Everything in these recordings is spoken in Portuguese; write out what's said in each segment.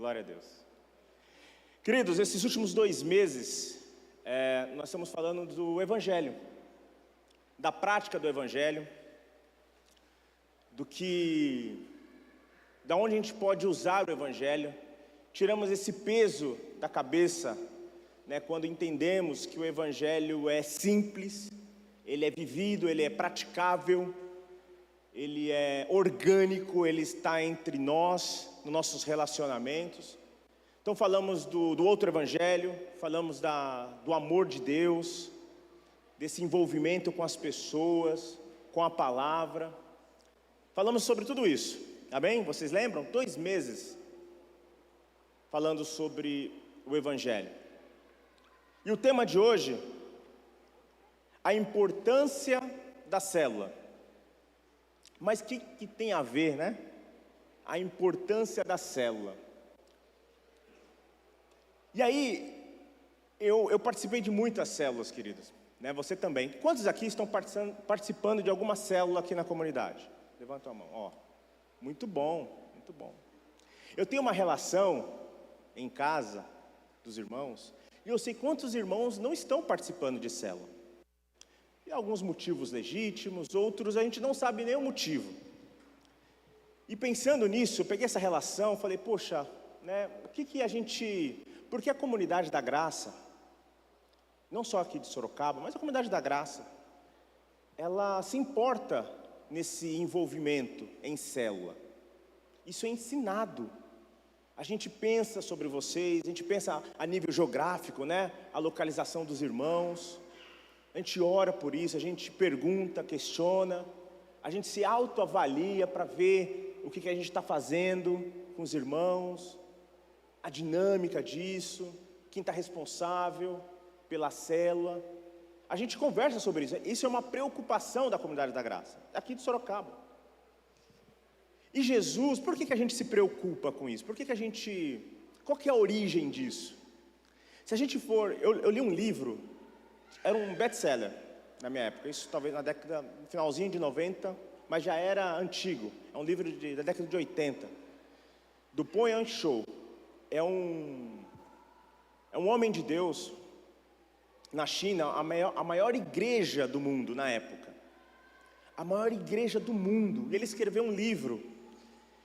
Glória a Deus. Queridos, esses últimos 2 meses, nós estamos falando do Evangelho, da prática do Evangelho, da onde a gente pode usar o Evangelho. Tiramos esse peso da cabeça, quando entendemos que o Evangelho é simples, ele é vivido, ele é praticável, ele é orgânico, ele está entre nós, nos nossos relacionamentos. Então falamos do outro Evangelho, falamos do amor de Deus, desse envolvimento com as pessoas, com a palavra. Falamos sobre tudo isso, amém? Vocês lembram? 2 meses falando sobre o Evangelho. E o tema de hoje, a importância da célula. Mas o que tem a ver, a importância da célula. E aí, eu participei de muitas células, queridos, você também. Quantos aqui estão participando de alguma célula aqui na comunidade? Levanta a mão, muito bom, muito bom. Eu tenho uma relação em casa dos irmãos, e eu sei quantos irmãos não estão participando de célula. E alguns motivos legítimos, outros a gente não sabe nem o motivo. E pensando nisso, eu peguei essa relação, falei, poxa, porque a comunidade da graça, não só aqui de Sorocaba, mas a comunidade da graça, ela se importa nesse envolvimento em célula. Isso é ensinado. A gente pensa sobre vocês, a gente pensa a nível geográfico, a localização dos irmãos. A gente ora por isso, a gente pergunta, questiona, a gente se autoavalia para ver o que a gente está fazendo com os irmãos, a dinâmica disso, quem está responsável pela célula. A gente conversa sobre isso. Isso é uma preocupação da comunidade da graça, aqui de Sorocaba. E Jesus, por que a gente se preocupa com isso? Qual que é a origem disso? Se a gente for, eu li um livro, era um best-seller na minha época, isso talvez no finalzinho de 90, mas já era antigo, é um livro da década de 80, do Pong Yang-Shou. É um homem de Deus, na China, a maior igreja do mundo na época, a maior igreja do mundo, e ele escreveu um livro,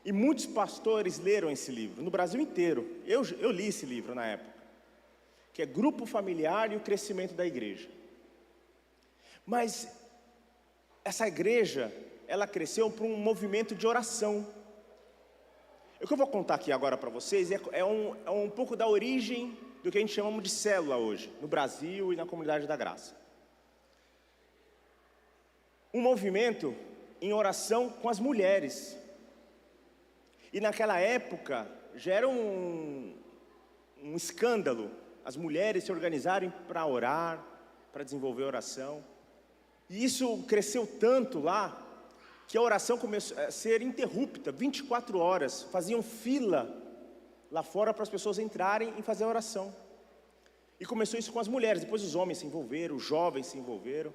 e muitos pastores leram esse livro, no Brasil inteiro. Eu li esse livro na época, que é Grupo Familiar e o Crescimento da Igreja. Mas essa igreja, ela cresceu por um movimento de oração. O que eu vou contar aqui agora para vocês é um pouco da origem do que a gente chama de célula hoje, no Brasil e na comunidade da graça. Um movimento em oração com as mulheres. E naquela época já era um escândalo as mulheres se organizarem para orar, para desenvolver oração. E isso cresceu tanto lá, que a oração começou a ser interrupta, 24 horas, faziam fila lá fora para as pessoas entrarem e fazer a oração. E começou isso com as mulheres, depois os homens se envolveram, os jovens se envolveram.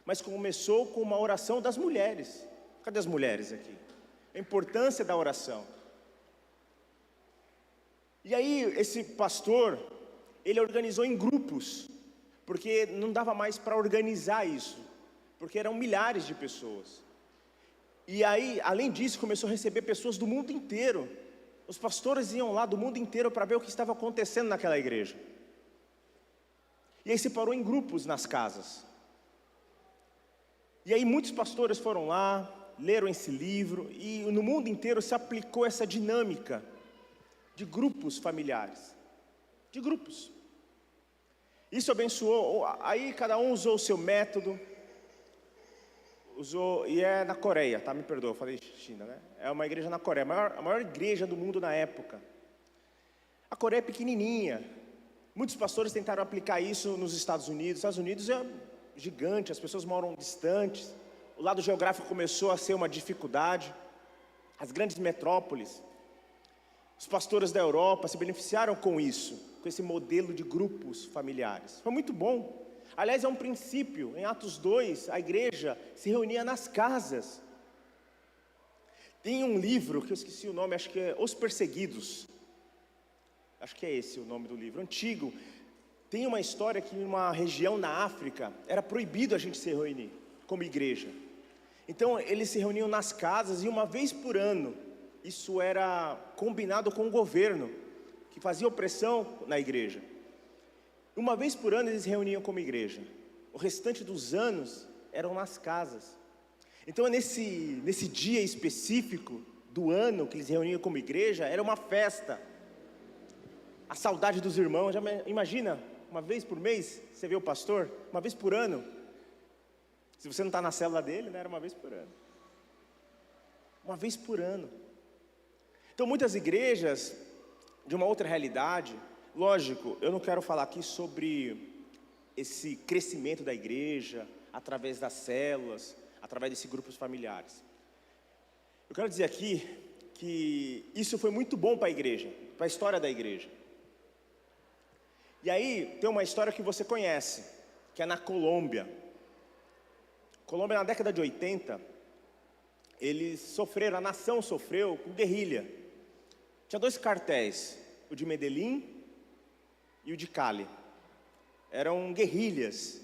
Mas começou com uma oração das mulheres. Cadê as mulheres aqui? A importância da oração. E aí esse pastor, ele organizou em grupos, porque não dava mais para organizar isso, porque eram milhares de pessoas. E aí, além disso, começou a receber pessoas do mundo inteiro. Os pastores iam lá do mundo inteiro para ver o que estava acontecendo naquela igreja. E aí separou em grupos nas casas. E aí muitos pastores foram lá, leram esse livro, e no mundo inteiro se aplicou essa dinâmica de grupos familiares. De grupos. Isso abençoou, aí cada um usou o seu método, e é na Coreia, tá? Me perdoa, eu falei China, É uma igreja na Coreia, a maior igreja do mundo na época. A Coreia é pequenininha, muitos pastores tentaram aplicar isso nos Estados Unidos. Os Estados Unidos é gigante, as pessoas moram distantes, o lado geográfico começou a ser uma dificuldade, as grandes metrópoles. Os pastores da Europa se beneficiaram com isso, com esse modelo de grupos familiares. Foi muito bom. Aliás, é um princípio. Em Atos 2, a igreja se reunia nas casas. Tem um livro, que eu esqueci o nome, acho que é Os Perseguidos. acho que é esse o nome do livro, antigo. Tem uma história que em uma região na África era proibido a gente se reunir como igreja. Então eles se reuniam nas casas e uma vez por ano, isso era combinado com o governo, que fazia opressão na igreja. Uma vez por ano eles se reuniam como igreja. O restante dos anos eram nas casas. Então nesse dia específico do ano que eles se reuniam como igreja, era uma festa. A saudade dos irmãos, já imagina, uma vez por mês, você vê o pastor, uma vez por ano. Se você não está na célula dele, né, era uma vez por ano. Uma vez por ano. Então muitas igrejas, de uma outra realidade, lógico, eu não quero falar aqui sobre esse crescimento da igreja, através das células, através desses grupos familiares. Eu quero dizer aqui que isso foi muito bom para a igreja, para a história da igreja. E aí tem uma história que você conhece, que é na Colômbia. Colômbia, na década de 80, a nação sofreu com guerrilha. Tinha 2 cartéis, o de Medellín e o de Cali. Eram guerrilhas.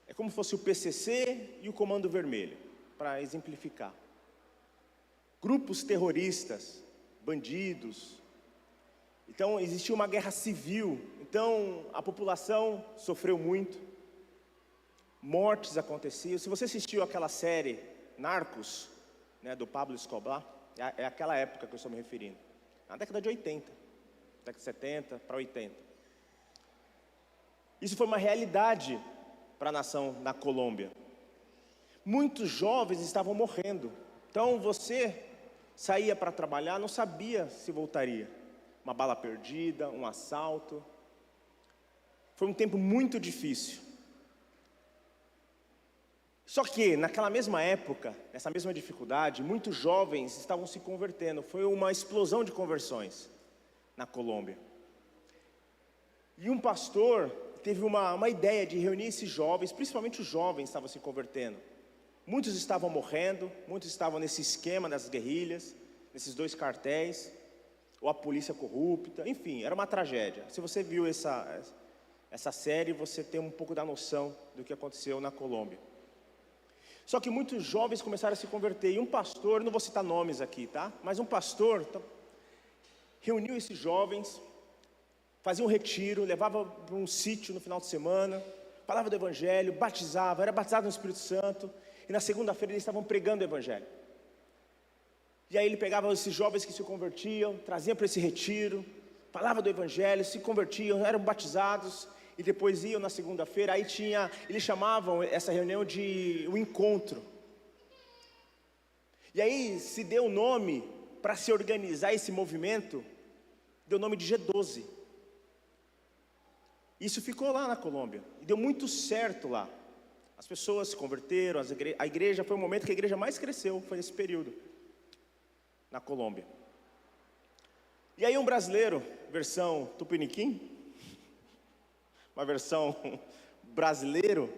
É como se fosse o PCC e o Comando Vermelho, para exemplificar. Grupos terroristas, bandidos. Então existia uma guerra civil, então a população sofreu muito, mortes aconteciam. Se você assistiu aquela série Narcos, né, do Pablo Escobar, é aquela época que eu estou me referindo, na década de 80, década de 70 para 80. Isso foi uma realidade para a nação na Colômbia. Muitos jovens estavam morrendo, então você saía para trabalhar, não sabia se voltaria. Uma bala perdida, um assalto. Foi um tempo muito difícil. Só que, naquela mesma época, nessa mesma dificuldade, muitos jovens estavam se convertendo. Foi uma explosão de conversões na Colômbia. E um pastor teve uma ideia de reunir esses jovens, principalmente os jovens estavam se convertendo. Muitos estavam morrendo, muitos estavam nesse esquema das guerrilhas, nesses 2 cartéis, ou a polícia corrupta, enfim, era uma tragédia. Se você viu essa série, você tem um pouco da noção do que aconteceu na Colômbia. Só que muitos jovens começaram a se converter, e um pastor, não vou citar nomes aqui, tá? Mas um pastor reuniu esses jovens, fazia um retiro, levava para um sítio no final de semana, falava do Evangelho, batizava, era batizado no Espírito Santo, e na segunda-feira eles estavam pregando o Evangelho. E aí ele pegava esses jovens que se convertiam, trazia para esse retiro, falava do Evangelho, se convertiam, eram batizados, e depois iam na segunda-feira. Aí eles chamavam essa reunião de o encontro. E aí se deu o nome, para se organizar esse movimento, deu o nome de G12. Isso ficou lá na Colômbia, e deu muito certo lá. As pessoas se converteram, a igreja, foi o momento que a igreja mais cresceu, foi nesse período, na Colômbia. E aí um brasileiro, versão tupiniquim, uma versão brasileiro,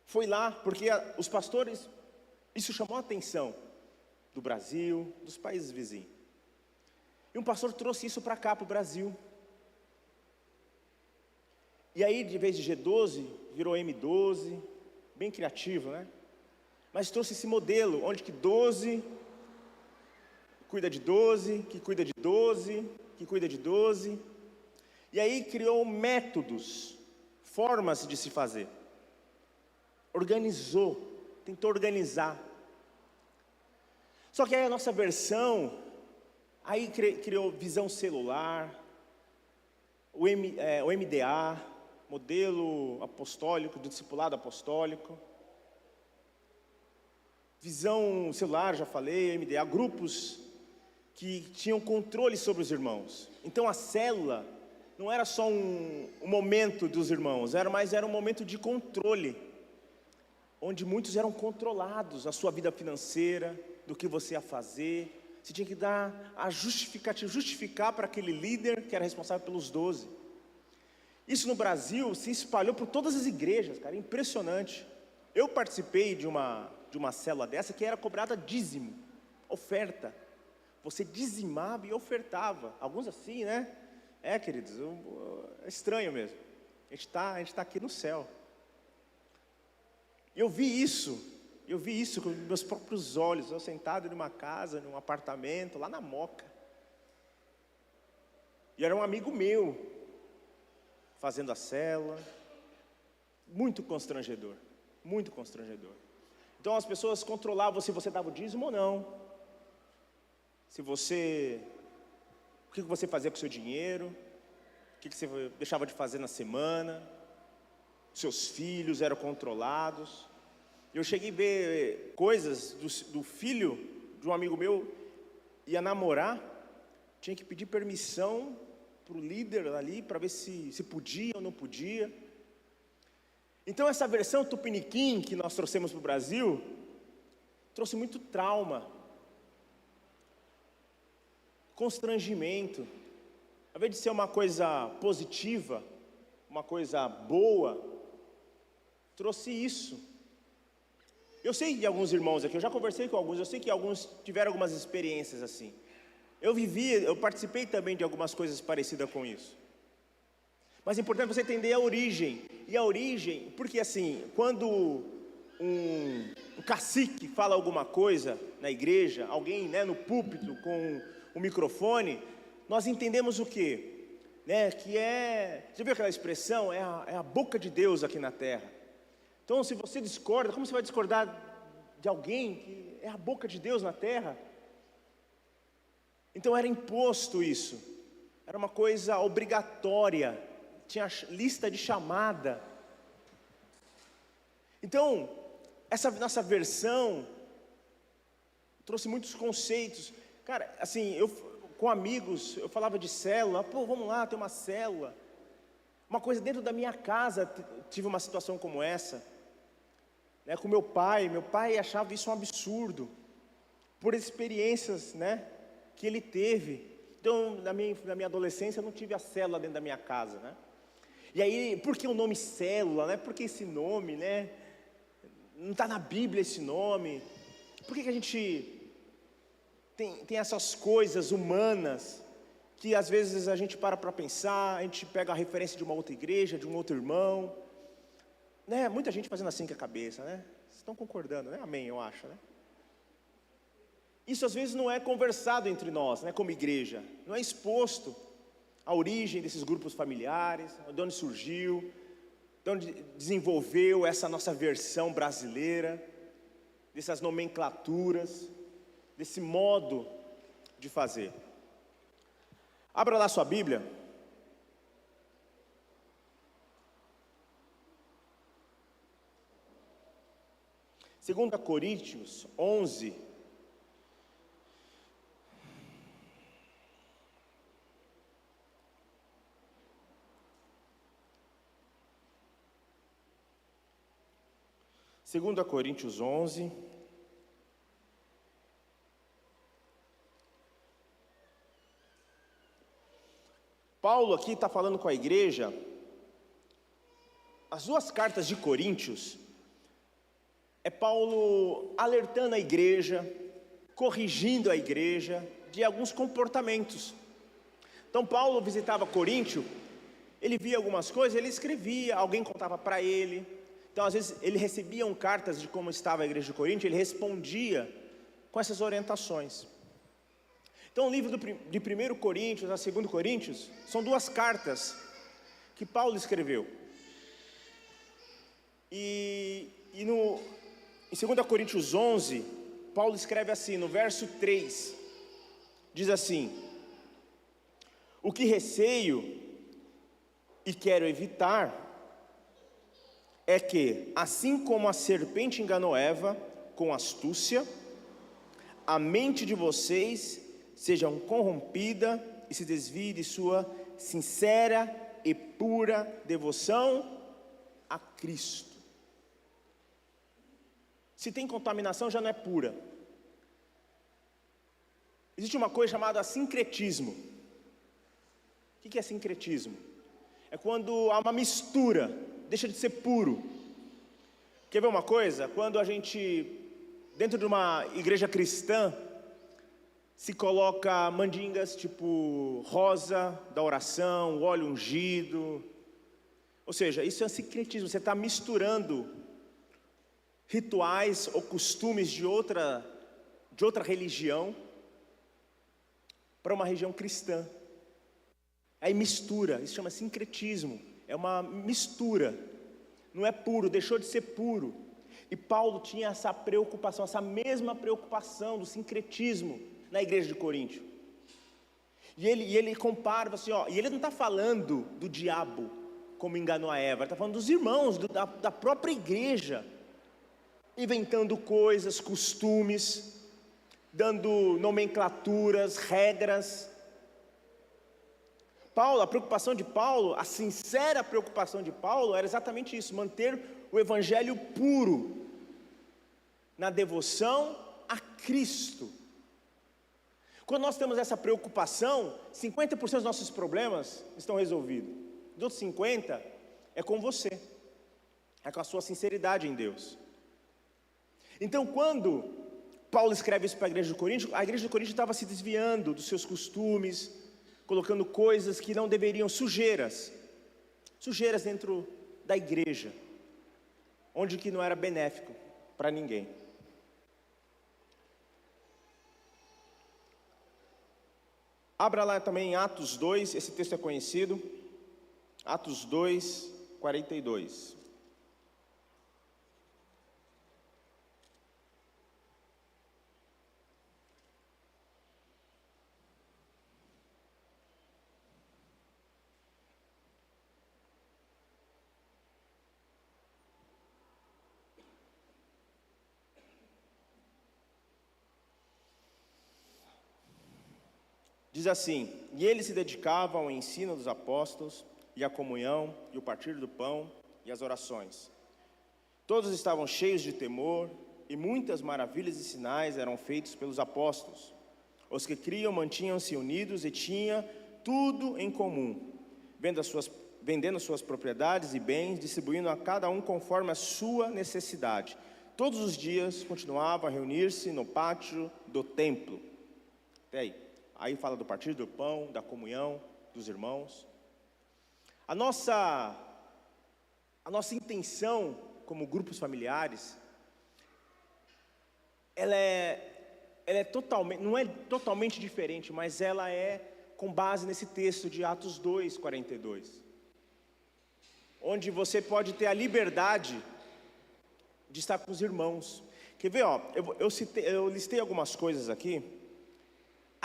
foi lá, porque os pastores, isso chamou a atenção do Brasil, dos países vizinhos. E um pastor trouxe isso para cá, para o Brasil. E aí, de vez de G12, virou M12, bem criativo, né? Mas trouxe esse modelo, onde que 12 cuida de 12, que cuida de 12, que cuida de 12. E aí criou métodos, formas de se fazer. Organizou, tentou organizar. Só que aí a nossa versão, aí criou visão celular, o MDA, modelo apostólico, do discipulado apostólico. Visão celular, já falei, MDA, grupos que tinham controle sobre os irmãos. Então a célula não era só um momento dos irmãos, era um momento de controle, onde muitos eram controlados, a sua vida financeira, do que você ia fazer. Você tinha que dar a justificar para aquele líder que era responsável pelos 12. Isso no Brasil se espalhou por todas as igrejas, cara, impressionante. Eu participei de uma célula dessa que era cobrada dízimo, oferta. você dizimava e ofertava. Alguns assim, né? Queridos, é estranho mesmo. A gente tá aqui no céu. Eu vi isso com meus próprios olhos, eu sentado numa casa, num apartamento, lá na Moca. E era um amigo meu, fazendo a célula. Muito constrangedor, muito constrangedor. Então as pessoas controlavam se você dava o dízimo ou não. O que você fazia com o seu dinheiro, o que você deixava de fazer na semana. Seus filhos eram controlados. Eu cheguei a ver coisas do filho de um amigo meu, ia namorar, tinha que pedir permissão para o líder ali, para ver se podia ou não podia. Então essa versão tupiniquim que nós trouxemos para o Brasil, trouxe muito trauma, constrangimento. Ao invés de ser uma coisa positiva, uma coisa boa, trouxe isso. Eu sei de alguns irmãos aqui, eu já conversei com alguns, eu sei que alguns tiveram algumas experiências assim. Eu participei também de algumas coisas parecidas com isso. Mas é importante você entender a origem. E a origem, porque assim, quando um cacique fala alguma coisa na igreja, alguém, né, no púlpito com o microfone, nós entendemos o quê? Né, você viu aquela expressão? É a boca de Deus aqui na terra. Então se você discorda, como você vai discordar de alguém que é a boca de Deus na terra? Então era imposto isso, era uma coisa obrigatória, tinha lista de chamada. Então, essa nossa versão trouxe muitos conceitos. Cara, assim, com amigos, eu falava de célula, vamos lá, tem uma célula. Uma coisa dentro da minha casa, tive uma situação como essa, né, com meu pai achava isso um absurdo, por experiências, né, que ele teve. Então, na minha adolescência, eu não tive a célula dentro da minha casa, né? E aí, por que o nome célula, né? Por que esse nome, né? Não está na Bíblia esse nome. Por que a gente tem essas coisas humanas que às vezes a gente para pensar, a gente pega a referência de uma outra igreja, de um outro irmão, né? Muita gente fazendo assim com a cabeça, né? Vocês estão concordando, né? Amém, eu acho, né? Isso às vezes não é conversado entre nós, né, como igreja, não é exposto a origem desses grupos familiares, de onde surgiu, de onde desenvolveu essa nossa versão brasileira, dessas nomenclaturas, desse modo de fazer. Abra lá sua Bíblia. Segunda Coríntios 11. Segunda Coríntios 11. Paulo aqui está falando com a igreja. As duas cartas de Coríntios é Paulo alertando a igreja, corrigindo a igreja de alguns comportamentos. Então Paulo visitava Coríntio, ele via algumas coisas, ele escrevia, alguém contava para ele. Então às vezes ele recebia cartas de como estava a igreja de Coríntio, ele respondia com essas orientações. Então o livro de 1 Coríntios a 2 Coríntios são duas cartas que Paulo escreveu. E em 2 Coríntios 11, Paulo escreve assim, no verso 3, diz assim: o que receio e quero evitar é que, assim como a serpente enganou Eva com astúcia, a mente de vocês seja corrompida e se desvie de sua sincera e pura devoção a Cristo. Se tem contaminação, já não é pura. Existe uma coisa chamada sincretismo. O que é sincretismo? É quando há uma mistura, deixa de ser puro. Quer ver uma coisa? Quando a gente, dentro de uma igreja cristã, Se coloca mandingas tipo rosa da oração, óleo ungido. Ou seja, isso é sincretismo. Você está misturando rituais ou costumes de outra religião para uma religião cristã. Aí mistura, isso chama sincretismo. É uma mistura, não é puro, deixou de ser puro. E Paulo tinha essa preocupação, essa mesma preocupação do sincretismo na igreja de Coríntio. E ele compara assim, e ele não está falando do diabo como enganou a Eva, ele está falando dos irmãos, da própria igreja, inventando coisas, costumes, dando nomenclaturas, regras. A preocupação de Paulo, a sincera preocupação de Paulo era exatamente isso, manter o evangelho puro, na devoção a Cristo. Quando nós temos essa preocupação, 50% dos nossos problemas estão resolvidos. Os outros 50% é com você, é com a sua sinceridade em Deus. Então, quando Paulo escreve isso para a igreja de Coríntio estava se desviando dos seus costumes, colocando coisas que não deveriam, sujeiras dentro da igreja, onde que não era benéfico para ninguém. Abra lá também em Atos 2, esse texto é conhecido, Atos 2, 42. Diz assim: e eles se dedicavam ao ensino dos apóstolos, e à comunhão, e o partir do pão, e às orações. Todos estavam cheios de temor, e muitas maravilhas e sinais eram feitos pelos apóstolos. Os que criam mantinham-se unidos e tinham tudo em comum, vendendo suas propriedades e bens, distribuindo a cada um conforme a sua necessidade. Todos os dias continuavam a reunir-se no pátio do templo. Até aí. Aí fala do partir do pão, da comunhão dos irmãos. A nossa intenção como grupos familiares, ela é totalmente, não é totalmente diferente, mas ela é com base nesse texto de Atos 2, 42. Onde você pode ter a liberdade de estar com os irmãos. Quer ver, eu listei algumas coisas aqui.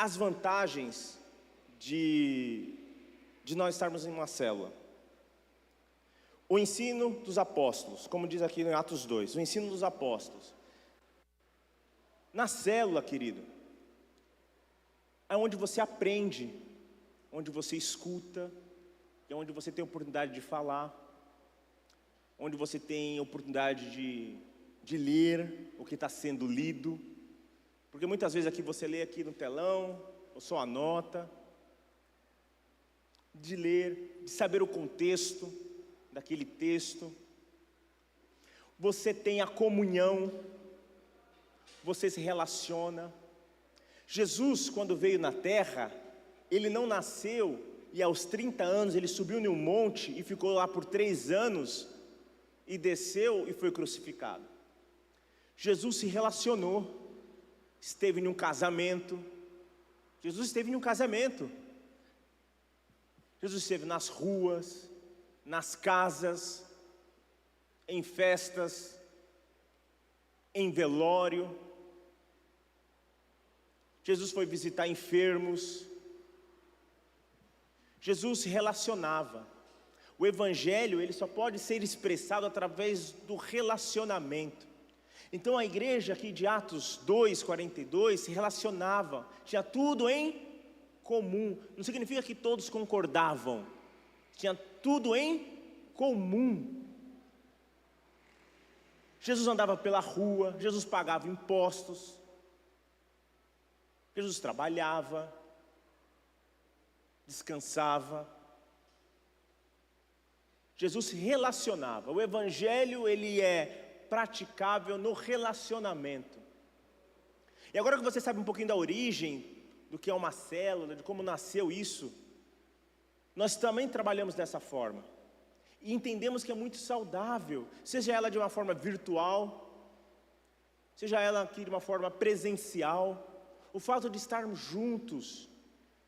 As vantagens de nós estarmos em uma célula. O ensino dos apóstolos, como diz aqui em Atos 2, o ensino dos apóstolos. Na célula, querido, é onde você aprende, onde você escuta, é onde você tem oportunidade de falar, onde você tem oportunidade de ler o que está sendo lido. Porque muitas vezes aqui você lê aqui no telão, ou só anota, de ler, de saber o contexto daquele texto. Você tem a comunhão, você se relaciona. Jesus, quando veio na terra, ele não nasceu e aos 30 anos ele subiu em um monte e ficou lá por 3 anos e desceu e foi crucificado. Jesus se relacionou. Esteve em um casamento. Jesus esteve em um casamento. Jesus esteve nas ruas, nas casas, em festas, em velório. Jesus foi visitar enfermos. Jesus se relacionava. O evangelho, ele só pode ser expressado através do relacionamento. Então a igreja aqui de Atos 2, 42 se relacionava, tinha tudo em comum. Não significa que todos concordavam, tinha tudo em comum. Jesus andava pela rua, Jesus pagava impostos, Jesus trabalhava, descansava. Jesus se relacionava. O evangelho, ele é praticável no relacionamento. E agora que você sabe um pouquinho da origem, do que é uma célula, de como nasceu isso, nós também trabalhamos dessa forma. E entendemos que é muito saudável, seja ela de uma forma virtual, seja ela aqui de uma forma presencial. O fato de estarmos juntos,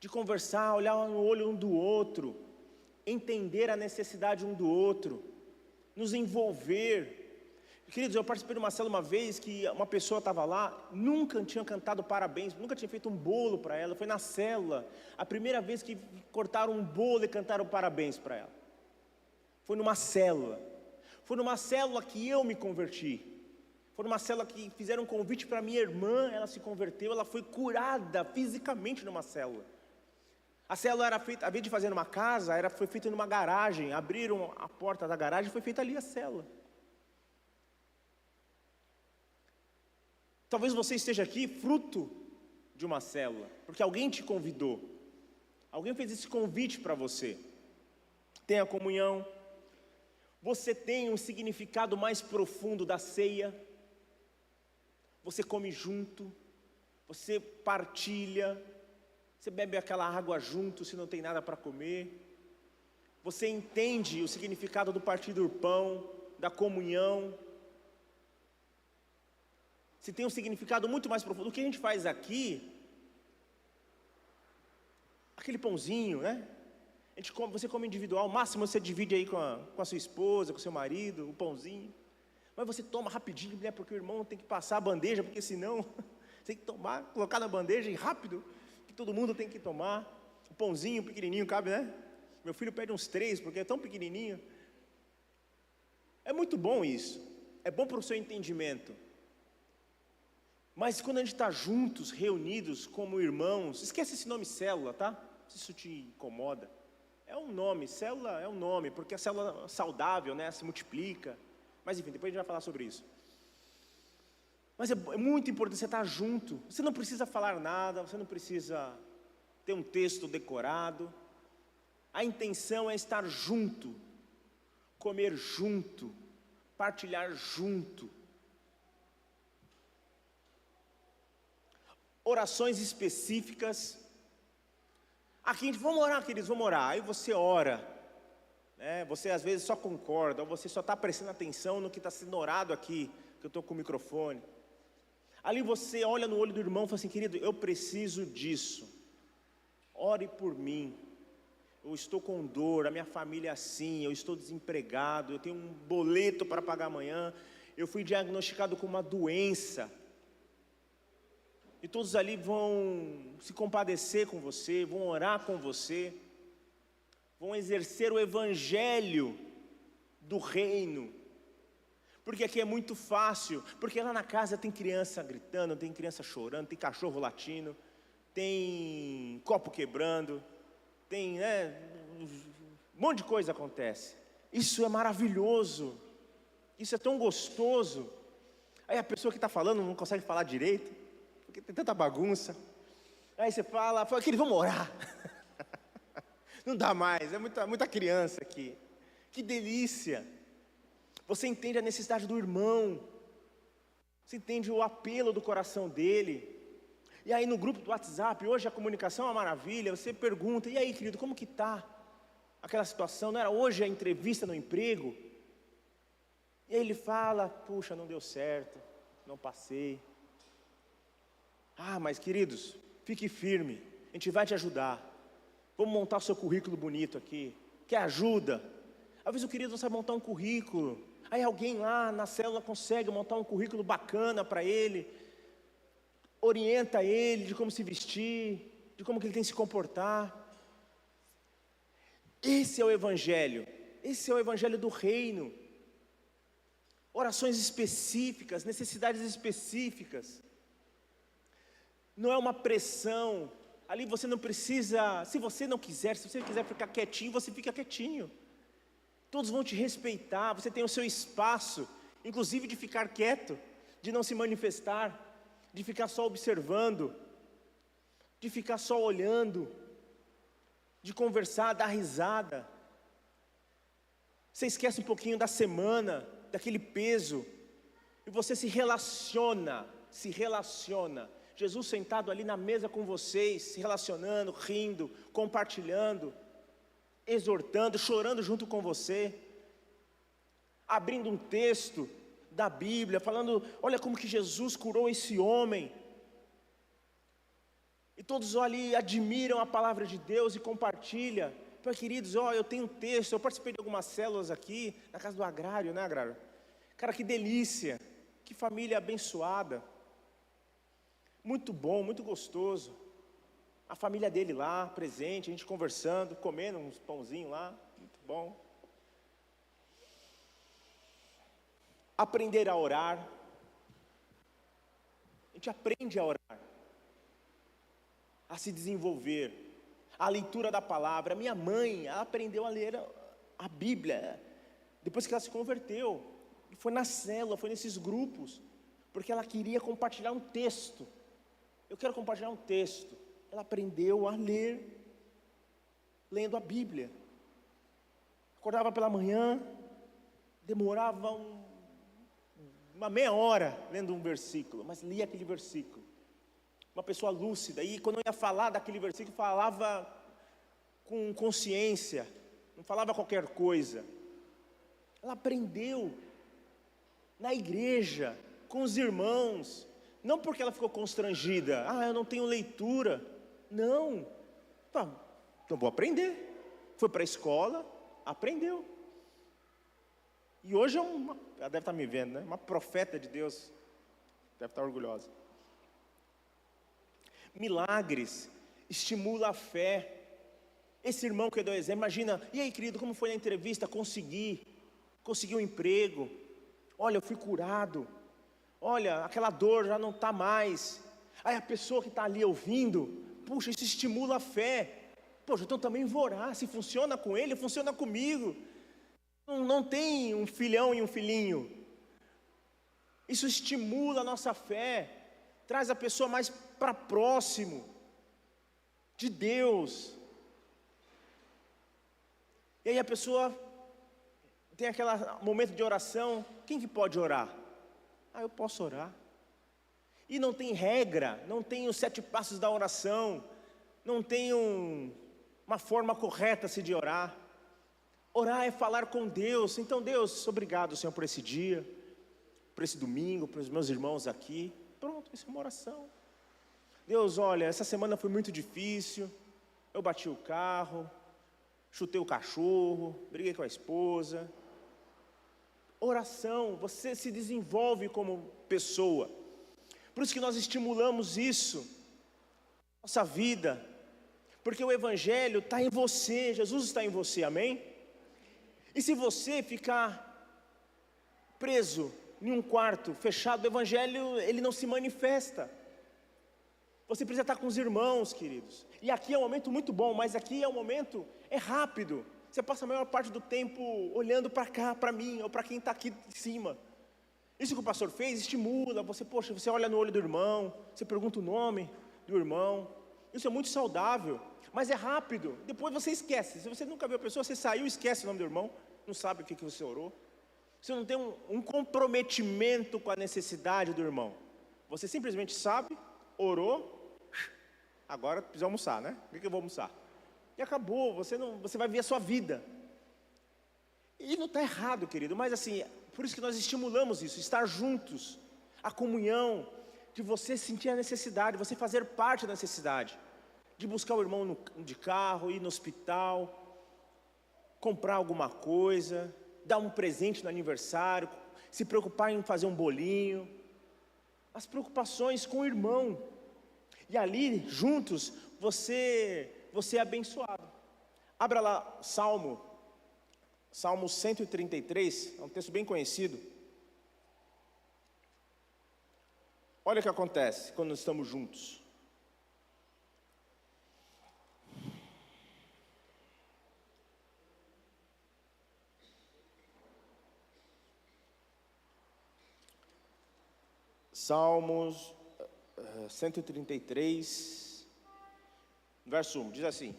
de conversar, olhar no olho um do outro, entender a necessidade um do outro, nos envolver. Queridos, eu participei de uma célula uma vez que uma pessoa estava lá, nunca tinha cantado parabéns, nunca tinha feito um bolo para ela. Foi na célula, a primeira vez que cortaram um bolo e cantaram parabéns para ela. Foi numa célula. Foi numa célula que eu me converti. Foi numa célula que fizeram um convite para minha irmã, ela se converteu, ela foi curada fisicamente numa célula. A célula era feita, ao invés de fazer numa casa, foi feita numa garagem. Abriram a porta da garagem e foi feita ali a célula. Talvez você esteja aqui fruto de uma célula, porque alguém te convidou. Alguém fez esse convite para você. Tem a comunhão. Você tem um significado mais profundo da ceia. Você come junto. Você partilha. Você bebe aquela água junto se não tem nada para comer. Você entende o significado do partir do pão, da comunhão. Você tem um significado muito mais profundo. O que a gente faz aqui, aquele pãozinho, né? Você come individual, o máximo você divide aí com a sua esposa, com o seu marido, o pãozinho. Mas você toma rapidinho, né? Porque o irmão tem que passar a bandeja, porque senão você tem que tomar, colocar na bandeja e rápido, que todo mundo tem que tomar. O pãozinho pequenininho cabe, né? Meu filho pede uns 3, porque é tão pequenininho. É muito bom isso. É bom para o seu entendimento. Mas quando a gente está juntos, reunidos como irmãos, esquece esse nome célula, tá? Se isso te incomoda. É um nome, célula é um nome, porque a célula saudável, né, se multiplica. Mas enfim, depois a gente vai falar sobre isso. Mas é muito importante você estar junto. Você não precisa falar nada, você não precisa ter um texto decorado. A intenção é estar junto, comer junto, partilhar junto. Orações específicas. Aqui, vamos orar, queridos, vamos orar. Aí você ora, né? Você às vezes só concorda, ou você só está prestando atenção no que está sendo orado aqui, que eu estou com o microfone. Ali você olha no olho do irmão e fala assim: querido, eu preciso disso, ore por mim. Eu estou com dor, a minha família é assim, eu estou desempregado, eu tenho um boleto para pagar amanhã, eu fui diagnosticado com uma doença. E todos ali vão se compadecer com você, vão orar com você, vão exercer o evangelho do reino. Porque aqui é muito fácil, porque lá na casa tem criança gritando, tem criança chorando, tem cachorro latindo, tem copo quebrando, tem, né, um monte de coisa acontece. Isso é maravilhoso, isso é tão gostoso. Aí a pessoa que está falando não consegue falar direito, porque tem tanta bagunça. Aí você fala, querido, vamos orar. Não dá mais, é muita criança aqui. Que delícia. Você entende a necessidade do irmão. Você entende o apelo do coração dele. E aí no grupo do WhatsApp, hoje a comunicação é uma maravilha. Você pergunta, e aí, querido, como que está aquela situação? Não era hoje a entrevista no emprego? E aí ele fala, puxa, não deu certo, não passei. Ah, mas queridos, fique firme, a gente vai te ajudar. Vamos montar o seu currículo bonito aqui. Quer ajuda? Às vezes o querido não sabe montar um currículo. Aí alguém lá na célula consegue montar um currículo bacana para ele. Orienta ele de como se vestir, de como que ele tem que se comportar. Esse é o evangelho. Esse é o evangelho do reino. Orações específicas, necessidades específicas. Não é uma pressão. Ali você não precisa, se você quiser ficar quietinho, você fica quietinho. Todos vão te respeitar, você tem o seu espaço, inclusive de ficar quieto, de não se manifestar, de ficar só observando, de ficar só olhando, de conversar, dar risada. Você esquece um pouquinho da semana, daquele peso, e você se relaciona. Jesus sentado ali na mesa com vocês, se relacionando, rindo, compartilhando, exortando, chorando junto com você, abrindo um texto da Bíblia, falando, olha como que Jesus curou esse homem, e todos ali admiram a palavra de Deus e compartilham. Então, queridos, eu tenho um texto, eu participei de algumas células aqui, na casa do Agrário, né, Agrário? Cara, que delícia, que família abençoada, muito bom, muito gostoso, a família dele lá, presente, a gente conversando, comendo uns pãozinhos lá, muito bom. Aprender a orar, a gente aprende a orar, a se desenvolver, a leitura da palavra. Minha mãe, ela aprendeu a ler a Bíblia, depois que ela se converteu, e foi na célula, foi nesses grupos, porque ela queria compartilhar um texto. Eu quero compartilhar um texto. Ela aprendeu a ler, lendo a Bíblia. Acordava pela manhã, demorava uma meia hora lendo um versículo, mas lia aquele versículo. Uma pessoa lúcida, e quando eu ia falar daquele versículo, falava com consciência, não falava qualquer coisa. Ela aprendeu na igreja, com os irmãos, não porque ela ficou constrangida, eu não tenho leitura, não, então vou aprender. Foi para a escola, aprendeu, e hoje ela deve estar me vendo, né? Uma profeta de Deus, deve estar orgulhosa. Milagres, estimula a fé. Esse irmão que eu dou exemplo, imagina, e aí querido, como foi na entrevista? Consegui um emprego, olha, eu fui curado, olha, aquela dor já não está mais. Aí a pessoa que está ali ouvindo, puxa, isso estimula a fé. Poxa, então também vou orar, se funciona com ele, funciona comigo. Não tem um filhão e um filhinho. Isso estimula a nossa fé, traz a pessoa mais para próximo de Deus. E aí a pessoa tem aquele momento de oração. Quem que pode orar? Eu posso orar. E não tem regra, não tem os 7 passos da oração, não tem uma forma correta de orar. Orar é falar com Deus. Então, Deus, obrigado, Senhor, por esse dia, por esse domingo, para os meus irmãos aqui. Pronto, isso é uma oração. Deus, olha, essa semana foi muito difícil, eu bati o carro, chutei o cachorro, briguei com a esposa. Oração, você se desenvolve como pessoa. Por isso que nós estimulamos isso, nossa vida, porque o Evangelho está em você, Jesus está em você, amém? E se você ficar preso em um quarto fechado, o Evangelho, ele não se manifesta. Você precisa estar com os irmãos, queridos. E aqui é um momento muito bom, mas aqui é um momento, é rápido. Você passa a maior parte do tempo olhando para cá, para mim, ou para quem está aqui em cima. Isso que o pastor fez, estimula você, poxa, você olha no olho do irmão, você pergunta o nome do irmão. Isso é muito saudável, mas é rápido. Depois você esquece. Se você nunca viu a pessoa, você saiu e esquece o nome do irmão, não sabe o que você orou. Você não tem um comprometimento com a necessidade do irmão. Você simplesmente sabe, orou, agora precisa almoçar, né? O que eu vou almoçar? E acabou, você vai ver a sua vida. E não está errado, querido, mas assim, por isso que nós estimulamos isso, estar juntos, a comunhão, de você sentir a necessidade, você fazer parte da necessidade, de buscar o irmão de carro, ir no hospital, comprar alguma coisa, dar um presente no aniversário, se preocupar em fazer um bolinho, as preocupações com o irmão, e ali, juntos, você é abençoado. Abra lá, Salmo 133, é um texto bem conhecido. Olha o que acontece quando nós estamos juntos. Salmos 133, verso 1, diz assim: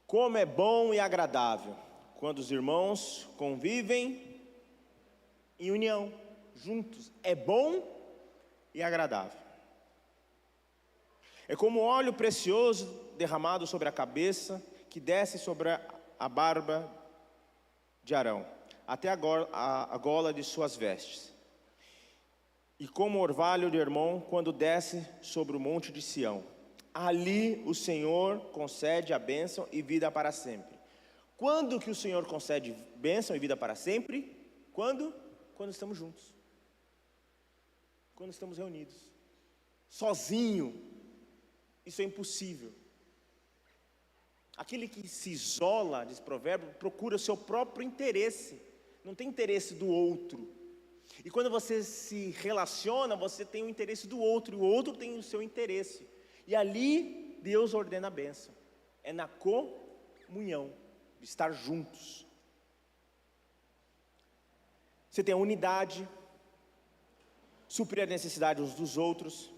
como é bom e agradável quando os irmãos convivem em união, juntos. É bom e agradável. É como óleo precioso derramado sobre a cabeça, que desce sobre a barba de Arão, até a gola de suas vestes. E como orvalho de Hermon, quando desce sobre o monte de Sião. Ali o Senhor concede a bênção e vida para sempre. Quando que o Senhor concede bênção e vida para sempre? Quando? Quando estamos juntos. Quando estamos reunidos. Sozinho, isso é impossível. Aquele que se isola, diz Provérbio, procura o seu próprio interesse. Não tem interesse do outro. E quando você se relaciona, você tem o interesse do outro, e o outro tem o seu interesse. E ali Deus ordena a bênção. É na comunhão, de estar juntos. Você tem a unidade, suprir a necessidade uns dos outros,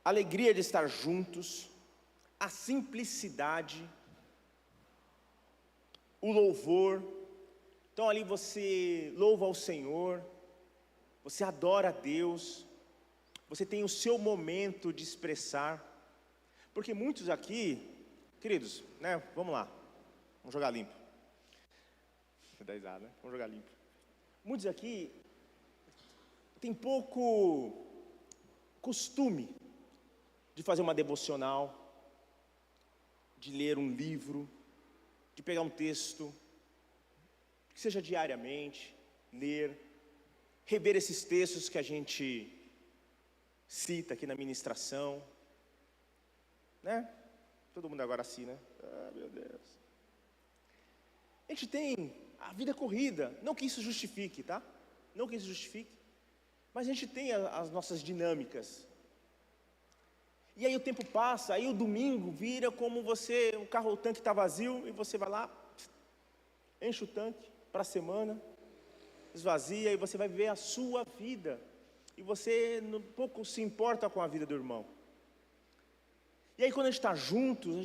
a alegria de estar juntos, a simplicidade, o louvor. Então ali você louva ao Senhor, você adora a Deus, você tem o seu momento de expressar, porque muitos aqui, queridos, né, vamos lá, vamos jogar limpo. Dá risada, né? Vamos jogar limpo. Muitos aqui tem pouco costume de fazer uma devocional, de ler um livro, de pegar um texto, que seja diariamente, ler, rever esses textos que a gente cita aqui na ministração, né? Todo mundo agora assim, né? Ah, meu Deus. A gente tem a vida corrida, não que isso justifique, tá? Não que isso justifique, mas a gente tem as nossas dinâmicas. E aí o tempo passa, aí o domingo vira como você, o tanque está vazio, e você vai lá, enche o tanque para a semana, esvazia, e você vai viver a sua vida, e você pouco se importa com a vida do irmão. E aí quando a gente está juntos,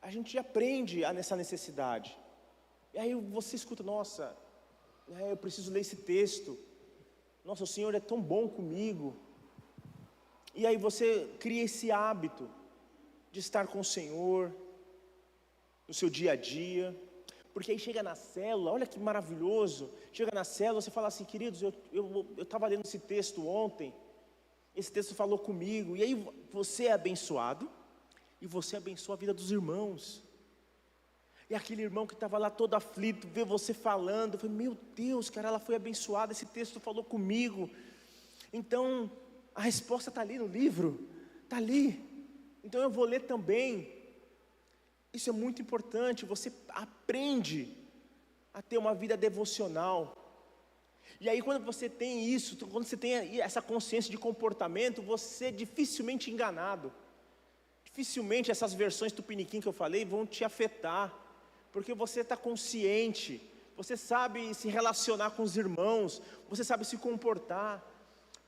a gente aprende nessa necessidade. E aí você escuta, nossa, eu preciso ler esse texto, nossa, o Senhor é tão bom comigo. E aí você cria esse hábito de estar com o Senhor no seu dia a dia, porque aí chega na célula, olha que maravilhoso, chega na célula, você fala assim, queridos, eu estava lendo esse texto ontem, esse texto falou comigo, e aí você é abençoado, e você abençoa a vida dos irmãos. E aquele irmão que estava lá todo aflito, vê você falando, foi, meu Deus, cara, ela foi abençoada, esse texto falou comigo. Então, a resposta está ali no livro, está ali, então eu vou ler também. Isso é muito importante, você aprende a ter uma vida devocional. E aí quando você tem isso, quando você tem essa consciência de comportamento, você é dificilmente enganado. Dificilmente essas versões tupiniquim que eu falei vão te afetar, porque você está consciente, você sabe se relacionar com os irmãos, você sabe se comportar,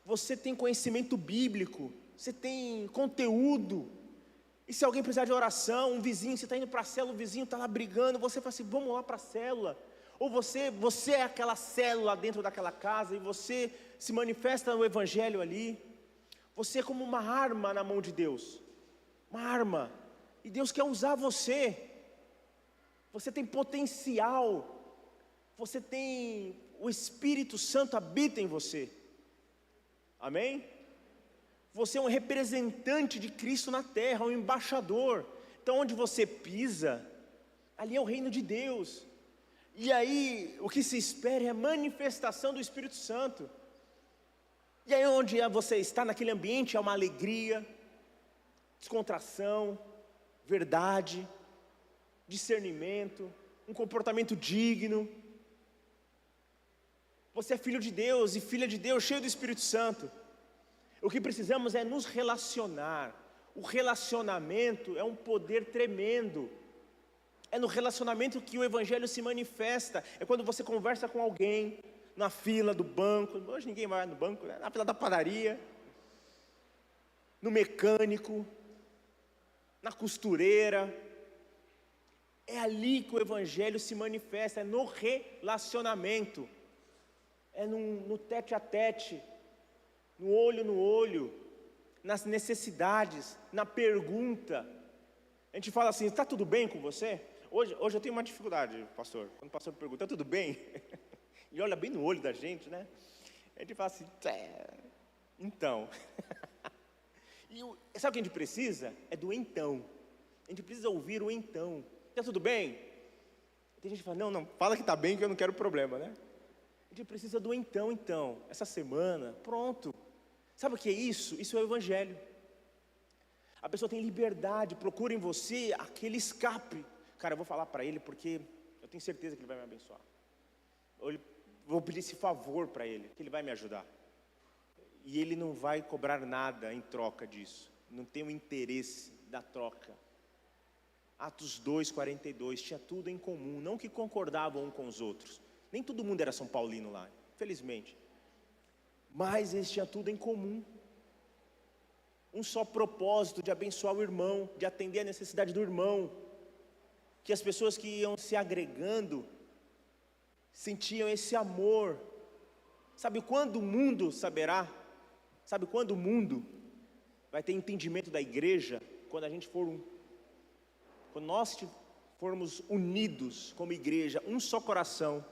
você tem conhecimento bíblico, você tem conteúdo. E se alguém precisar de oração, um vizinho, você está indo para a célula, o vizinho está lá brigando, você fala assim, vamos lá para a célula. Ou você é aquela célula dentro daquela casa, e você se manifesta no Evangelho ali. Você é como uma arma na mão de Deus, uma arma, e Deus quer usar você. Você tem potencial, você tem, o Espírito Santo habita em você, amém? Você é um representante de Cristo na terra, um embaixador. Então onde você pisa, ali é o reino de Deus. E aí o que se espera é a manifestação do Espírito Santo. E aí onde você está naquele ambiente, há uma alegria, descontração, verdade, discernimento, um comportamento digno. Você é filho de Deus e filha de Deus, cheio do Espírito Santo. O que precisamos é nos relacionar. O relacionamento é um poder tremendo. É no relacionamento que o Evangelho se manifesta. É quando você conversa com alguém, na fila do banco. Hoje ninguém vai no banco, né? Na fila da padaria, no mecânico, na costureira. É ali que o Evangelho se manifesta, é no relacionamento, é no tete a tete, no olho, nas necessidades, na pergunta. A gente fala assim, está tudo bem com você? Hoje eu tenho uma dificuldade, pastor. Quando o pastor pergunta, está tudo bem? Ele olha bem no olho da gente, né? A gente fala assim, então. Sabe o que a gente precisa? É do então. A gente precisa ouvir o então. Está tudo bem? Tem gente que fala, não, fala que está bem que eu não quero problema, né? A gente precisa do então. Essa semana, pronto. Sabe o que é isso? Isso é o evangelho. A pessoa tem liberdade, procura em você aquele escape. Cara, eu vou falar para ele porque eu tenho certeza que ele vai me abençoar. Vou pedir esse favor para ele, que ele vai me ajudar. E ele não vai cobrar nada em troca disso. Não tem o interesse da troca. Atos 2:42, tinha tudo em comum, não que concordavam um com os outros. Nem todo mundo era São Paulino lá, infelizmente. Mas eles tinham tudo em comum. Um só propósito de abençoar o irmão, de atender a necessidade do irmão. Que as pessoas que iam se agregando sentiam esse amor. Sabe quando o mundo saberá? Sabe quando o mundo vai ter entendimento da igreja? Quando a gente quando nós formos unidos como igreja, um só coração,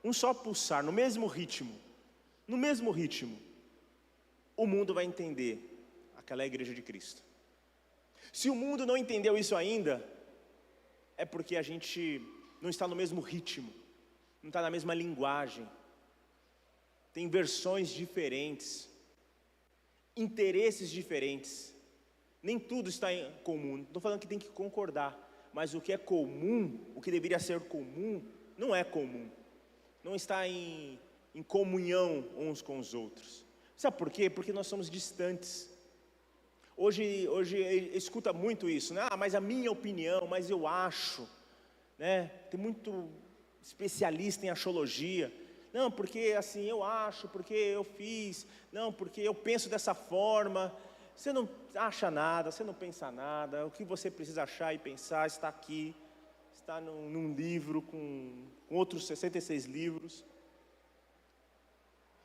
um só pulsar, no mesmo ritmo, o mundo vai entender aquela é a igreja de Cristo. Se o mundo não entendeu isso ainda, é porque a gente não está no mesmo ritmo, não está na mesma linguagem, tem versões diferentes, interesses diferentes, nem tudo está em comum. Não estou falando que tem que concordar, mas o que é comum, o que deveria ser comum, não é comum, não está em comunhão uns com os outros. Sabe por quê? Porque nós somos distantes. Hoje escuta muito isso, né? Mas a minha opinião, mas eu acho, né? Tem muito especialista em axiologia. Não, porque assim eu acho, porque eu fiz, não, porque eu penso dessa forma. Você não acha nada, você não pensa nada. O que você precisa achar e pensar está aqui, está num livro com outros 66 livros.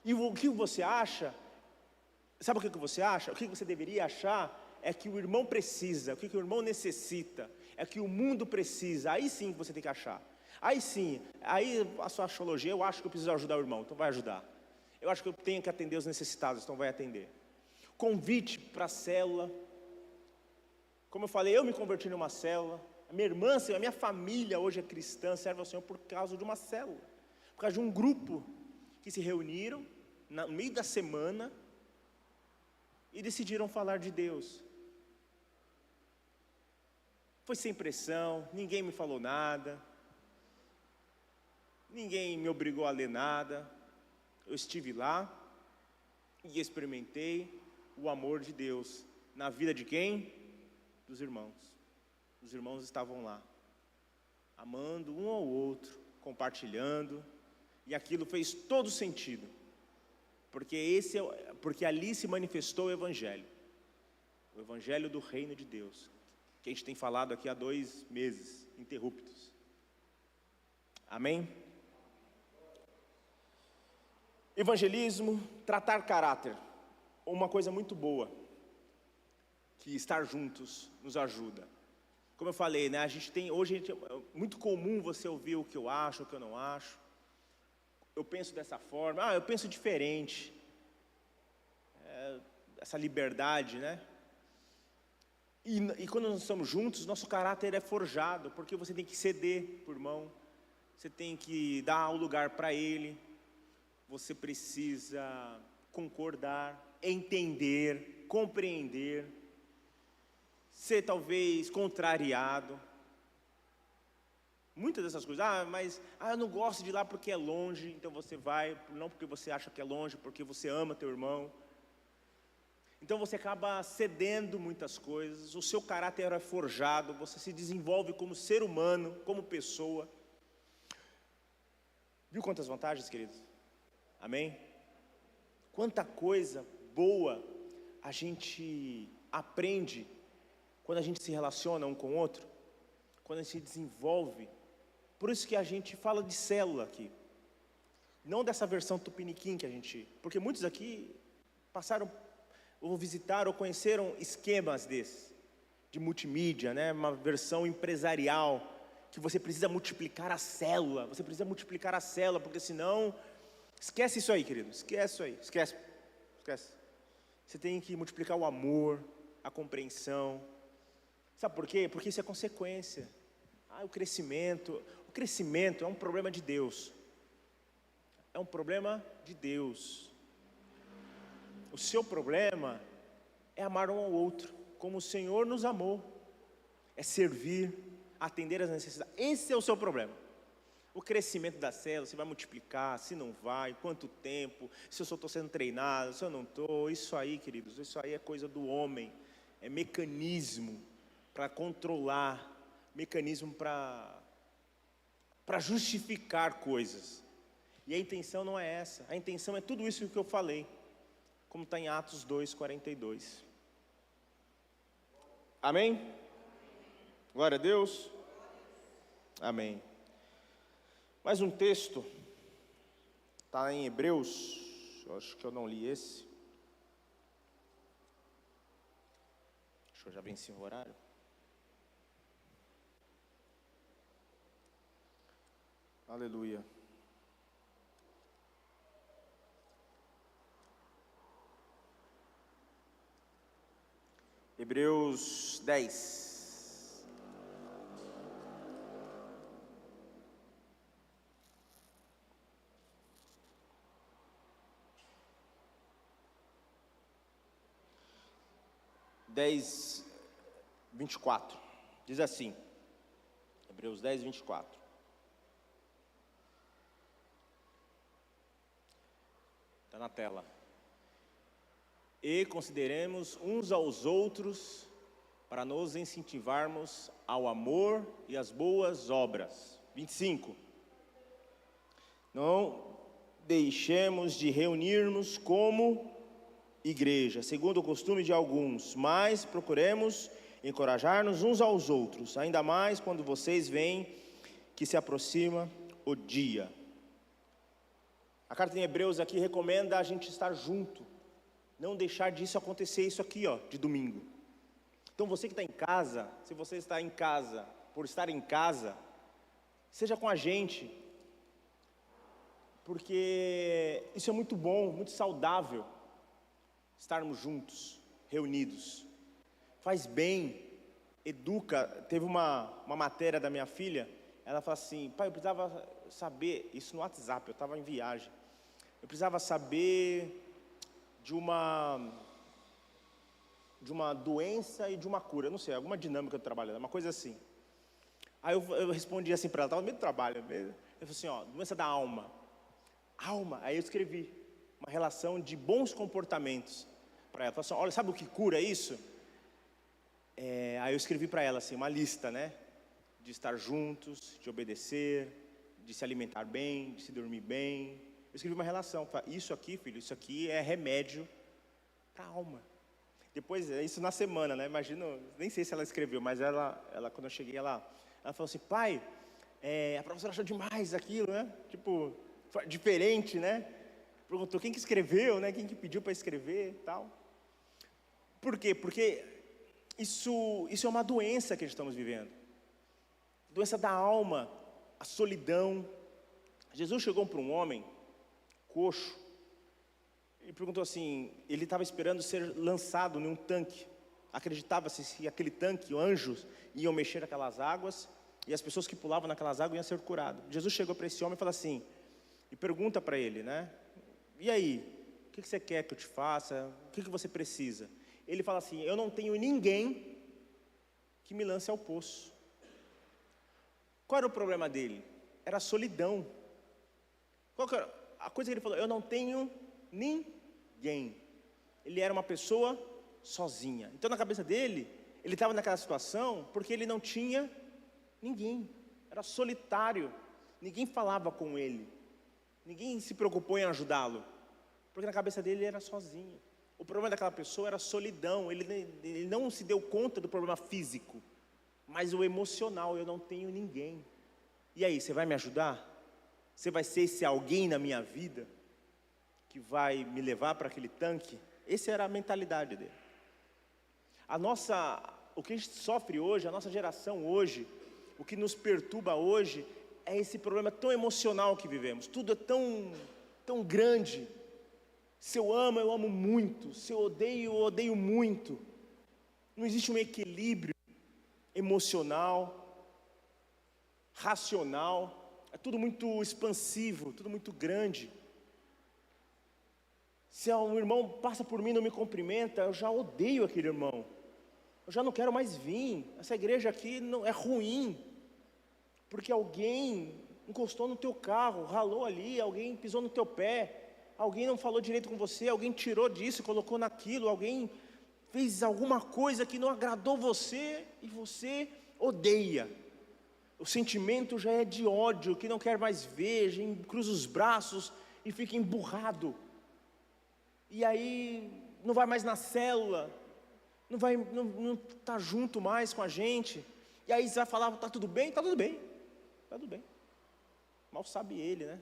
E o que você acha? Sabe o que você acha? O que você deveria achar é que o irmão precisa, o que o irmão necessita, é que o mundo precisa. Aí sim que você tem que achar. Aí sim, aí a sua axiologia, eu acho que eu preciso ajudar o irmão, então vai ajudar. Eu acho que eu tenho que atender os necessitados, então vai atender. Convite para a célula. Como eu falei, eu me converti numa célula. A minha irmã, a minha família hoje é cristã, serve ao Senhor por causa de uma célula. Por causa de um grupo que se reuniram no meio da semana e decidiram falar de Deus. Foi sem pressão, ninguém me falou nada, ninguém me obrigou a ler nada. Eu estive lá e experimentei o amor de Deus na vida de quem? Dos irmãos. Os irmãos estavam lá, amando um ao outro, compartilhando, e aquilo fez todo sentido. Porque ali se manifestou o Evangelho do reino de Deus, que a gente tem falado aqui há 2 meses, interruptos. Amém? Evangelismo, tratar caráter, uma coisa muito boa, que estar juntos nos ajuda. Como eu falei, né, hoje é muito comum você ouvir o que eu acho, o que eu não acho. Eu penso dessa forma, eu penso diferente. Essa liberdade, né? E quando nós estamos juntos, nosso caráter é forjado, porque você tem que ceder para o irmão, você tem que dar o lugar para ele, você precisa concordar, entender, compreender, ser talvez contrariado. Muitas dessas coisas, mas eu não gosto de ir lá porque é longe, então você vai, não porque você acha que é longe, porque você ama teu irmão. Então você acaba cedendo muitas coisas, o seu caráter é forjado, você se desenvolve como ser humano, como pessoa. Viu quantas vantagens, queridos? Amém? Quanta coisa boa a gente aprende quando a gente se relaciona um com o outro, quando a gente se desenvolve. Por isso que a gente fala de célula aqui, não dessa versão tupiniquim que a gente... Porque muitos aqui passaram ou visitaram ou conheceram esquemas desses, de multimídia, né? Uma versão empresarial, que você precisa multiplicar a célula, porque senão, esquece isso aí, querido, esquece isso aí, esquece. Você tem que multiplicar o amor, a compreensão. Sabe por quê? Porque isso é consequência. O crescimento é um problema de Deus. É um problema de Deus. O seu problema é amar um ao outro, como o Senhor nos amou. É servir, atender às necessidades. Esse é o seu problema. O crescimento da célula, se vai multiplicar, se não vai, quanto tempo, se eu só estou sendo treinado, se eu não estou. Isso aí, queridos, isso aí é coisa do homem. É mecanismo para controlar, mecanismo para justificar coisas. E a intenção não é essa. A intenção é tudo isso que eu falei, como está em Atos 2:42. Amém? Glória a Deus. Amém. Mais um texto, está em Hebreus, eu acho que eu não li esse. Acho que eu já venci o horário. Aleluia. Hebreus 10. Dez, 24, diz assim, Hebreus 10, 24. Está na tela. E consideremos uns aos outros para nos incentivarmos ao amor e às boas obras. 25. Não deixemos de reunirmos como igreja, segundo o costume de alguns, mas procuremos encorajar-nos uns aos outros, ainda mais quando vocês veem que se aproxima o dia. A carta em Hebreus aqui recomenda a gente estar junto, não deixar disso acontecer, isso aqui, de domingo. Então você que está em casa, se você está em casa, por estar em casa, seja com a gente, porque isso é muito bom, muito saudável, estarmos juntos, reunidos, faz bem, educa. Teve uma matéria da minha filha, ela falou assim: pai, eu precisava saber, isso no WhatsApp, eu estava em viagem, eu precisava saber de uma doença e de uma cura, eu não sei, alguma dinâmica do trabalho, uma coisa assim. Aí eu respondi assim para ela, estava no meio do trabalho, eu falei assim, doença da alma, aí eu escrevi uma relação de bons comportamentos para ela. Falei assim, olha, sabe o que cura isso? Aí eu escrevi para ela assim, uma lista, né? De estar juntos, de obedecer, de se alimentar bem, de se dormir bem. Eu escrevi uma relação, falei, isso aqui, filho, isso aqui é remédio para a alma. Depois, isso na semana, né? Imagino, nem sei se ela escreveu, mas ela quando eu cheguei, ela falou assim, pai, a professora achou demais aquilo, né? Tipo, diferente, né? Perguntou quem que escreveu, né? Quem que pediu para escrever e tal. Por quê? Porque isso é uma doença que estamos vivendo. Doença da alma, a solidão. Jesus chegou para um homem coxo e perguntou assim, ele estava esperando ser lançado em um tanque. Acreditava-se que aquele tanque, anjos iam mexer aquelas águas e as pessoas que pulavam naquelas águas iam ser curadas. Jesus chegou para esse homem e falou assim, e pergunta para ele, né? E aí, o que você quer que eu te faça? O que você precisa? Ele fala assim, eu não tenho ninguém que me lance ao poço. Qual era o problema dele? Era a solidão. Qual que era a coisa que ele falou? Eu não tenho ninguém. Ele era uma pessoa sozinha. Então na cabeça dele, ele estava naquela situação porque ele não tinha ninguém. Era solitário. Ninguém falava com ele. Ninguém se preocupou em ajudá-lo. Porque na cabeça dele ele era sozinho. O problema daquela pessoa era a solidão. Ele não se deu conta do problema físico, mas o emocional. Eu não tenho ninguém. E aí, você vai me ajudar? Você vai ser esse alguém na minha vida que vai me levar para aquele tanque? Essa era a mentalidade dele. O que a gente sofre hoje, a nossa geração hoje, o que nos perturba hoje, é esse problema tão emocional que vivemos. Tudo é tão grande. Se eu amo muito. Se eu odeio muito. Não existe um equilíbrio emocional, racional. É tudo muito expansivo, tudo muito grande. Se um irmão passa por mim e não me cumprimenta, eu já odeio aquele irmão. Eu já não quero mais vir. Essa igreja aqui não é ruim. Porque alguém encostou no teu carro, ralou ali, alguém pisou no teu pé, alguém não falou direito com você, alguém tirou disso, colocou naquilo, alguém fez alguma coisa que não agradou você e você odeia. O sentimento já é de ódio, que não quer mais ver, já cruza os braços e fica emburrado. E aí não vai mais na célula, não está junto mais com a gente. E aí você vai falar, está tudo bem? Está tudo bem. Está tudo bem. Mal sabe ele, né?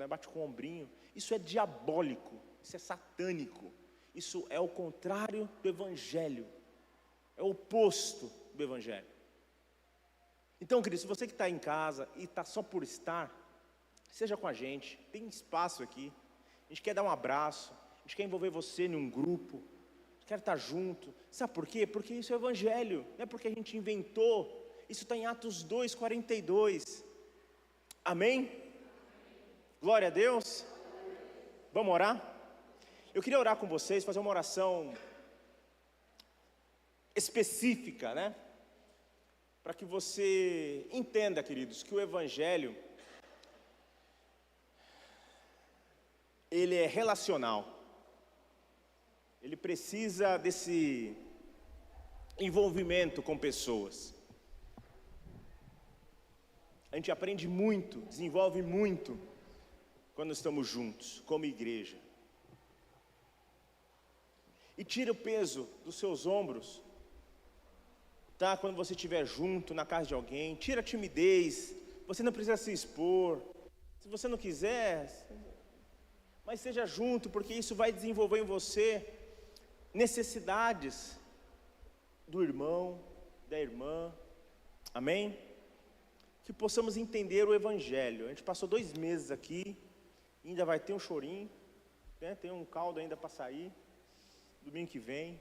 Bate com o ombrinho. Isso é diabólico, isso é satânico. Isso é o contrário do Evangelho. É o oposto do Evangelho. Então, querido, se você que está em casa e está só por estar, seja com a gente, tem espaço aqui. A gente quer dar um abraço, a gente quer envolver você em um grupo, quer estar junto. Sabe por quê? Porque isso é o Evangelho, não é porque a gente inventou. Isso está em Atos 2:42. Amém? Glória a Deus. Vamos orar? Eu queria orar com vocês, fazer uma oração específica, né? Para que você entenda, queridos, que o Evangelho, ele é relacional. Ele precisa desse envolvimento com pessoas. A gente aprende muito, desenvolve muito quando estamos juntos, como igreja. E tira o peso dos seus ombros, tá? Quando você estiver junto na casa de alguém, tira a timidez. Você não precisa se expor. Se você não quiser, mas seja junto, porque isso vai desenvolver em você necessidades do irmão, da irmã. Amém? Que possamos entender o Evangelho. A gente passou 2 meses aqui, ainda vai ter um chorinho, né? Tem um caldo ainda para sair, domingo que vem,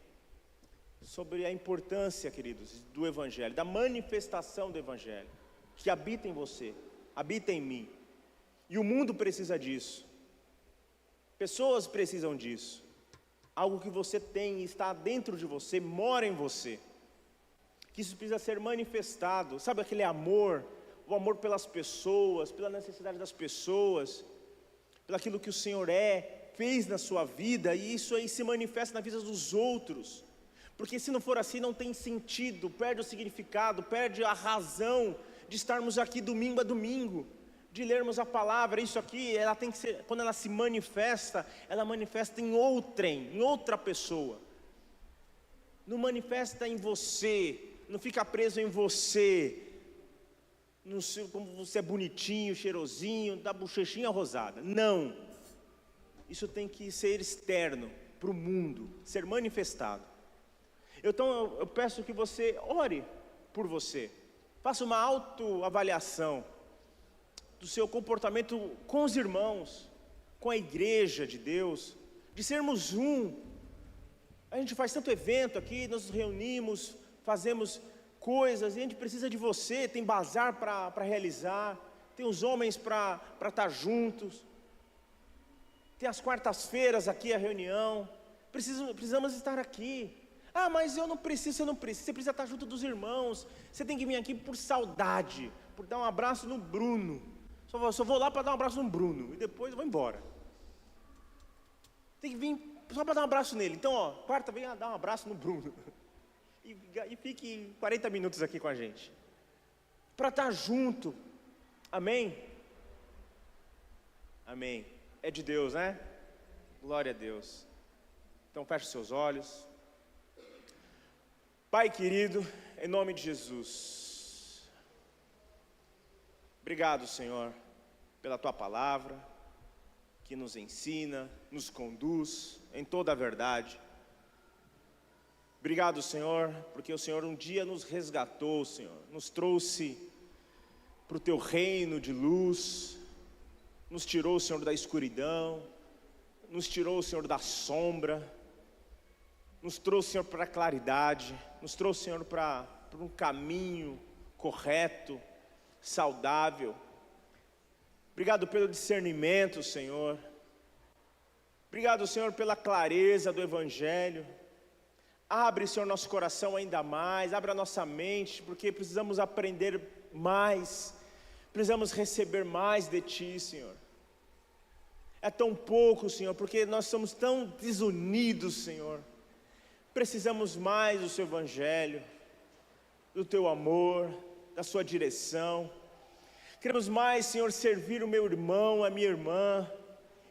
sobre a importância, queridos, do Evangelho, da manifestação do Evangelho, que habita em você, habita em mim, e o mundo precisa disso, pessoas precisam disso, algo que você tem, está dentro de você, mora em você, que isso precisa ser manifestado. Sabe aquele amor, o amor pelas pessoas, pela necessidade das pessoas, pelo aquilo que o Senhor fez na sua vida, e isso aí se manifesta na vida dos outros, porque se não for assim não tem sentido, perde o significado, perde a razão de estarmos aqui domingo a domingo, de lermos a palavra. Isso aqui, ela tem que ser, quando ela se manifesta, ela manifesta em outra pessoa, não manifesta em você, não fica preso em você, não sei como você é bonitinho, cheirosinho, da bochechinha rosada, não, isso tem que ser externo para o mundo, ser manifestado. Então eu peço que você ore por você, faça uma autoavaliação do seu comportamento com os irmãos, com a igreja de Deus, de sermos um. A gente faz tanto evento aqui, nós nos reunimos, fazemos coisas, e a gente precisa de você. Tem bazar para realizar, tem os homens para estar juntos, tem as quartas-feiras aqui a reunião, precisamos estar aqui. Ah, mas eu não preciso, você não precisa, você precisa estar junto dos irmãos, você tem que vir aqui por saudade, por dar um abraço no Bruno, só vou lá para dar um abraço no Bruno, e depois eu vou embora. Tem que vir só para dar um abraço nele. Então, quarta, vem dar um abraço no Bruno, e fique 40 minutos aqui com a gente, para estar junto. Amém? Amém. É de Deus, né? Glória a Deus. Então feche seus olhos. Pai querido, em nome de Jesus, obrigado, Senhor, pela Tua palavra, que nos ensina, nos conduz em toda a verdade. Obrigado, Senhor, porque o Senhor um dia nos resgatou, Senhor, nos trouxe para o Teu reino de luz, nos tirou, Senhor, da escuridão, nos tirou, Senhor, da sombra, nos trouxe, Senhor, para a claridade, nos trouxe, Senhor, para um caminho correto, saudável. Obrigado pelo discernimento, Senhor. Obrigado, Senhor, pela clareza do Evangelho. Abre, Senhor, nosso coração ainda mais, abre a nossa mente, porque precisamos aprender mais, precisamos receber mais de Ti, Senhor. É tão pouco, Senhor, porque nós somos tão desunidos, Senhor. Precisamos mais do Seu Evangelho, do Teu amor, da Sua direção. Queremos mais, Senhor, servir o meu irmão, a minha irmã,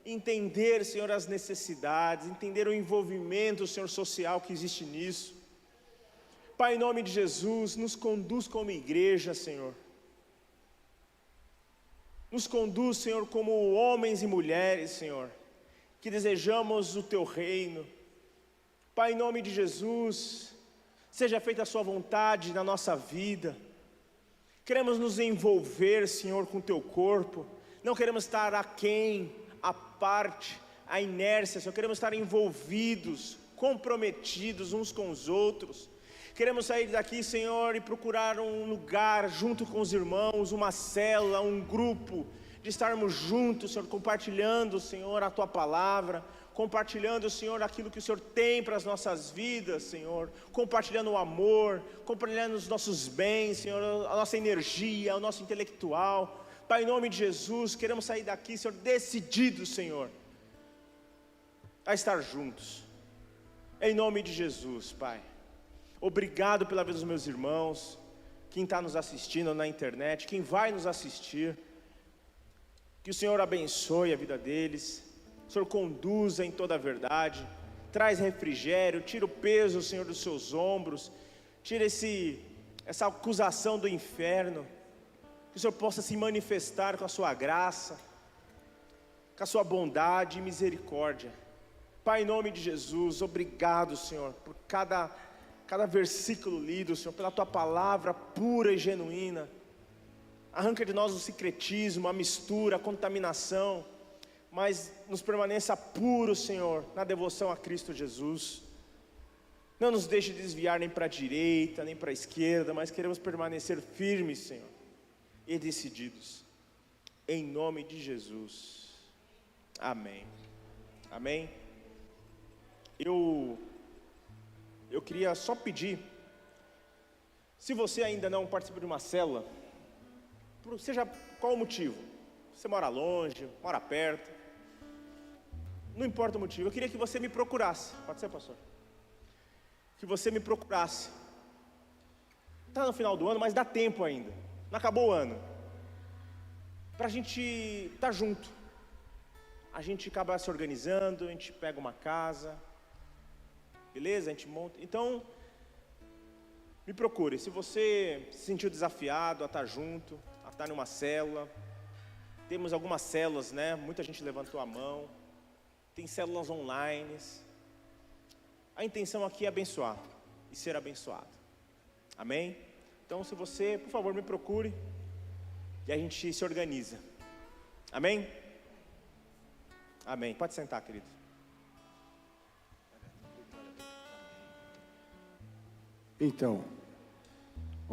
entender, Senhor, as necessidades, entender o envolvimento, Senhor, social que existe nisso. Pai, em nome de Jesus, nos conduz como igreja, Senhor. Nos conduz, Senhor, como homens e mulheres, Senhor, que desejamos o Teu reino. Pai, em nome de Jesus, seja feita a Sua vontade na nossa vida. Queremos nos envolver, Senhor, com o Teu corpo. Não queremos estar aquém, à parte, à inércia, Senhor. Queremos estar envolvidos, comprometidos uns com os outros. Queremos sair daqui, Senhor, e procurar um lugar junto com os irmãos, uma célula, um grupo, de estarmos juntos, Senhor, compartilhando, Senhor, a Tua palavra, compartilhando, Senhor, aquilo que o Senhor tem para as nossas vidas, Senhor, compartilhando o amor, compartilhando os nossos bens, Senhor, a nossa energia, o nosso intelectual. Pai, em nome de Jesus, queremos sair daqui, Senhor, decididos, Senhor, a estar juntos, em nome de Jesus, Pai. Obrigado pela vida dos meus irmãos, quem está nos assistindo na internet, quem vai nos assistir, que o Senhor abençoe a vida deles, o Senhor conduza em toda a verdade, traz refrigério, tira o peso, Senhor, dos seus ombros, tira essa acusação do inferno, que o Senhor possa se manifestar com a sua graça, com a sua bondade e misericórdia. Pai, em nome de Jesus, obrigado, Senhor, por cada versículo lido, Senhor, pela Tua palavra pura e genuína. Arranca de nós o secretismo, a mistura, a contaminação, mas nos permaneça puros, Senhor, na devoção a Cristo Jesus. Não nos deixe desviar nem para a direita, nem para a esquerda, mas queremos permanecer firmes, Senhor, e decididos, em nome de Jesus, amém, amém. Eu queria só pedir, se você ainda não participa de uma célula, seja qual o motivo, você mora longe, mora perto, não importa o motivo, eu queria que você me procurasse, pode ser, pastor? Que você me procurasse, está no final do ano, mas dá tempo ainda, não acabou o ano, para a gente estar junto, a gente acaba se organizando, a gente pega uma casa, beleza? A gente monta, então, me procure, se você se sentiu desafiado a estar junto, a estar numa célula, temos algumas células, né? Muita gente levantou a mão, tem células online, a intenção aqui é abençoar e ser abençoado, amém? Então, se você, por favor, me procure e a gente se organiza, amém? Amém, pode sentar, querido. Então,